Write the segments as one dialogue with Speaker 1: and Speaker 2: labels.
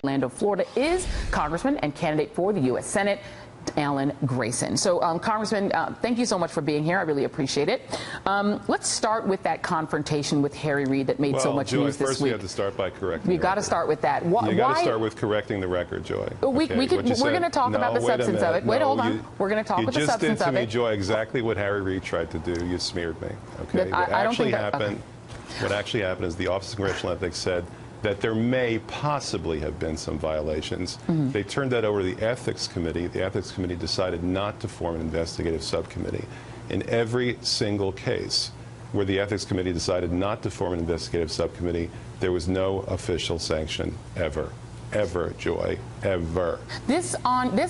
Speaker 1: Orlando, Florida, is Congressman and candidate for the U.S. Senate, Alan Grayson. So, Congressman, thank you so much for being here. I really appreciate it. Let's start with that confrontation with Harry Reid that made so much news this week.
Speaker 2: First we have to start by correcting.
Speaker 1: We've got to start with that.
Speaker 2: You got to start with correcting the record, Joy.
Speaker 1: We're going to talk about the substance of it. Wait, hold on. We're going to talk about the substance of it.
Speaker 2: You just did to me, Joy, exactly what Harry Reid tried to do. You smeared me. Okay. What actually happened is the Office of Congressional Ethics said that there may possibly have been some violations. They turned that over to the Ethics Committee. The Ethics Committee decided not to form an investigative subcommittee. In every single case where the Ethics Committee decided not to form an investigative subcommittee, there was no official sanction ever. Ever, Joy, ever.
Speaker 1: This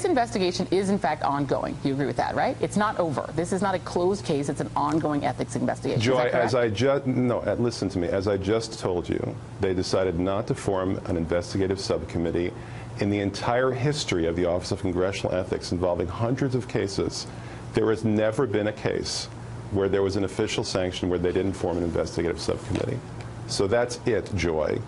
Speaker 1: investigation is in fact ongoing. You agree with that, right? It's not over. This is not a closed case. It's an ongoing ethics investigation.
Speaker 2: Joy, listen to me. As I just told you, they decided not to form an investigative subcommittee. In the entire history of the Office of Congressional Ethics, involving hundreds of cases, there has never been a case where there was an official sanction where they didn't form an investigative subcommittee. So that's it, Joy.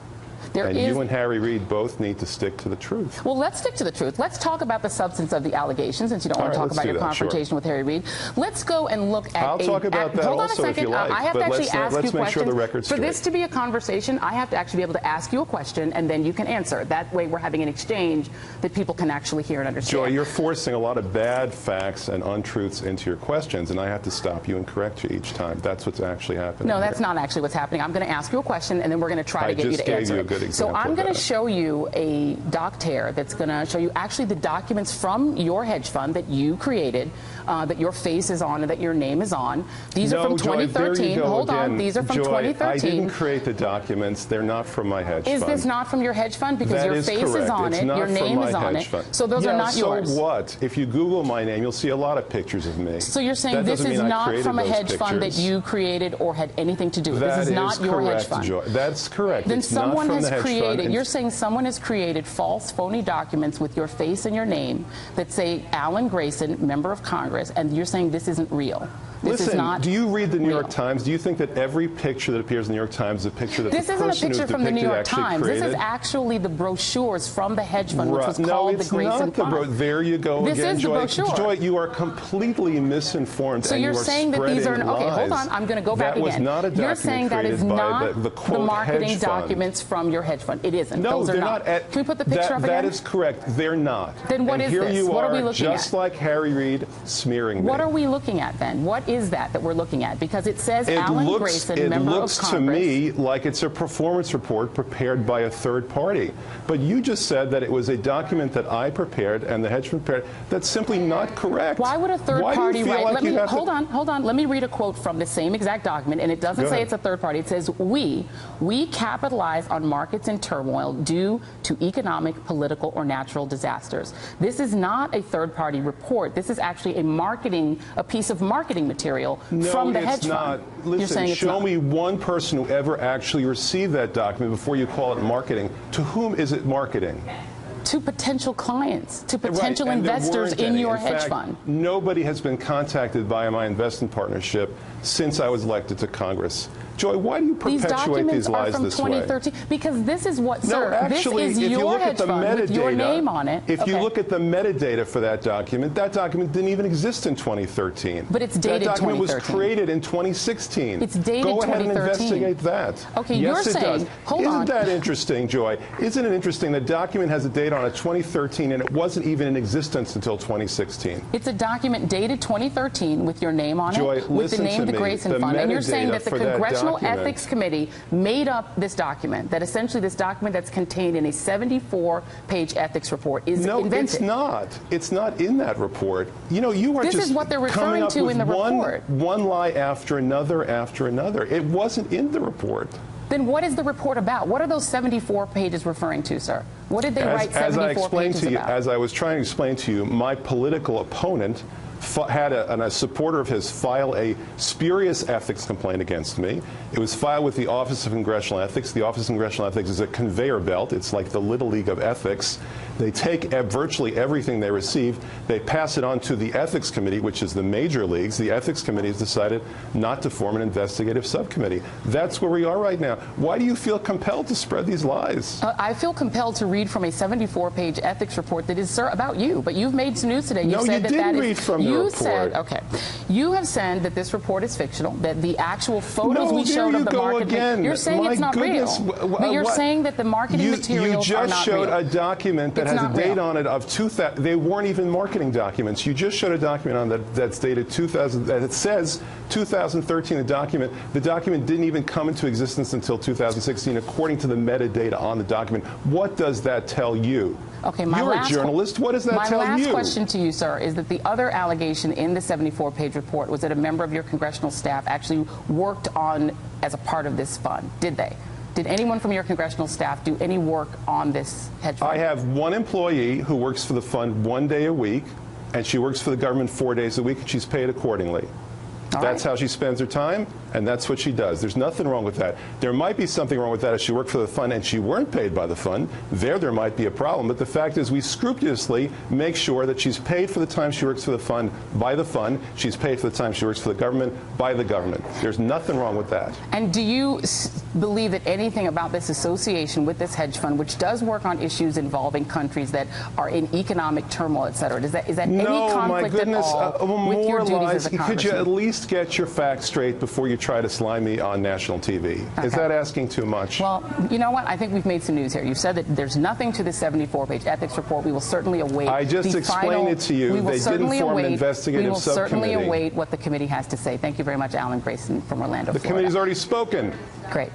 Speaker 2: You and Harry Reid both need to stick to the truth.
Speaker 1: Well, let's stick to the truth. Let's talk about the substance of the allegations, since you don't want to talk about your confrontation with Harry Reid. Let's go and look at
Speaker 2: I'll talk about that also if you like.
Speaker 1: I have to actually ask you
Speaker 2: let's make sure the record's straight.
Speaker 1: For this to be a conversation, I have to actually be able to ask you a question, and then you can answer. That way we're having an exchange that people can actually hear and understand.
Speaker 2: Joy, you're forcing a lot of bad facts and untruths into your questions, and I have to stop you and correct you each time. That's what's actually happening.
Speaker 1: No, that's not actually what's happening. I'm going to ask you a question, and then we're going to try to get you to answer it.
Speaker 2: I just gave you a good example.
Speaker 1: So I'm going to show you a doc tear that's going to show you actually the documents from your hedge fund that you created, that your face is on and that your name is on. These are from 2013. Hold on. These are from 2013.
Speaker 2: I didn't create the documents. They're not from my hedge fund.
Speaker 1: Is this not from your hedge fund? Because your face is on it, your name is on it. So those are not yours.
Speaker 2: So what? If you Google my name, you'll see a lot of pictures of me.
Speaker 1: So you're saying this is not from a hedge fund that you created or had anything to do with? This is not your hedge fund.
Speaker 2: That's correct.
Speaker 1: Then someone has created, you're saying someone has created false, phony documents with your face and your name that say Alan Grayson, member of Congress, and you're saying this isn't real.
Speaker 2: Listen, do you read the New York Times? Do you think that every picture that appears in the New York Times is a picture that the person who's depicted actually created? This isn't a picture from the New York Times. This is actually the brochures from the hedge fund, which was called the Grayson Fund. There you go again, Joy.
Speaker 1: This is the brochure.
Speaker 2: Joy, you are completely misinformed.
Speaker 1: So you're saying that these are okay? Hold on, I'm going to go back again.
Speaker 2: That was not a document
Speaker 1: You're saying that is not the marketing documents from your hedge fund. It isn't.
Speaker 2: No, they're not.
Speaker 1: Can we put the picture up again?
Speaker 2: That is correct. They're not.
Speaker 1: Then what is this?
Speaker 2: What
Speaker 1: are we looking at?
Speaker 2: Just like Harry Reid smearing me.
Speaker 1: What are we looking at then? What is that we're looking at? Because it says Alan Grayson, member of Congress.
Speaker 2: It looks to me like it's a performance report prepared by a third party. But you just said that it was a document that I prepared and the hedge fund prepared. That's simply not correct.
Speaker 1: Why would a third party write? Hold on. Let me read a quote from the same exact document, and it doesn't say it's a third party. It says, we capitalize on markets in turmoil due to economic, political, or natural disasters. This is not a third party report. This is actually a piece of marketing material from the hedge fund.
Speaker 2: Listen, show me one person who ever actually received that document before you call it marketing. To whom is it marketing?
Speaker 1: To potential clients, to potential investors in your hedge fund.
Speaker 2: Nobody has been contacted by my investment partnership since I was elected to Congress. Joy, why do you perpetuate these lies this way?
Speaker 1: These documents are from 2013. Because this is what, sir,
Speaker 2: actually,
Speaker 1: this is your hedge fund with your name on it.
Speaker 2: If you look at the metadata for that document didn't even exist in 2013.
Speaker 1: But it's dated 2013.
Speaker 2: That document was created in 2016.
Speaker 1: It's dated 2013.
Speaker 2: Go ahead and investigate that.
Speaker 1: Okay,
Speaker 2: yes,
Speaker 1: you're saying, hold on.
Speaker 2: Isn't that interesting, Joy? Isn't it interesting the document has a date on it 2013 and it wasn't even in existence until 2016?
Speaker 1: It's a document dated 2013 with your name on
Speaker 2: Joy,
Speaker 1: it, with the name of the Grayson Fund. And you're saying that the Congressional Ethics Committee made up this document, that essentially this document that's contained in a 74-page ethics report is invented.
Speaker 2: No, it's not. It's not in that report. You know, you are
Speaker 1: just
Speaker 2: This is what they're referring to in the report. One lie after another after another. It wasn't in the report.
Speaker 1: Then what is the report about? What are those 74 pages referring to, sir? What did they write 74 pages about?
Speaker 2: As I was trying to explain to you, my political opponent had a supporter of his file a spurious ethics complaint against me. It was filed with the Office of Congressional Ethics. The Office of Congressional Ethics is a conveyor belt. It's like the Little League of ethics. They take virtually everything they receive, they pass it on to the Ethics Committee, which is the major leagues. The Ethics Committee has decided not to form an investigative subcommittee. That's where we are right now. Why do you feel compelled to spread these lies?
Speaker 1: I feel compelled to read from a 74-page ethics report that is, sir, about you. But you've made some news today. You said
Speaker 2: you didn't read from the report.
Speaker 1: Said, okay. You have said that this report is fictional, that the actual photos we showed of the marketing. You're saying it's not real. But you're saying that the marketing materials are not real.
Speaker 2: You just showed a document that has a date on it of 2000. They weren't even marketing documents. You just showed a document on that's dated 2000. That it says 2013. The document didn't even come into existence until 2016, according to the metadata on the document. What does that tell you?
Speaker 1: Okay,
Speaker 2: you're a journalist. What does that tell you?
Speaker 1: My last question to you, sir, is that the other allegation in the 74-page report was that a member of your congressional staff actually worked on as a part of this fund. Did they? Did anyone from your congressional staff do any work on this hedge fund?
Speaker 2: I have one employee who works for the fund 1 day a week, and she works for the government 4 days a week, and she's paid accordingly. That's how she spends her time, and that's what she does. There's nothing wrong with that. There might be something wrong with that if she worked for the fund and she weren't paid by the fund. There might be a problem. But the fact is we scrupulously make sure that she's paid for the time she works for the fund by the fund. She's paid for the time she works for the government by the government. There's nothing wrong with that.
Speaker 1: And do you believe that anything about this association with this hedge fund, which does work on issues involving countries that are in economic turmoil, et cetera, is that any conflict at all with your duties as a congressman?
Speaker 2: Could you at least get your facts straight before you try to slime me on national TV? Okay. Is that asking too much?
Speaker 1: Well, you know what? I think we've made some news here. You said that there's nothing to the 74-page ethics report. We will certainly await.
Speaker 2: I just explained it to you. They didn't form an investigative subcommittee.
Speaker 1: We will certainly await what the committee has to say. Thank you very much, Alan Grayson from Orlando,
Speaker 2: Florida. The committee's already spoken.
Speaker 1: Great.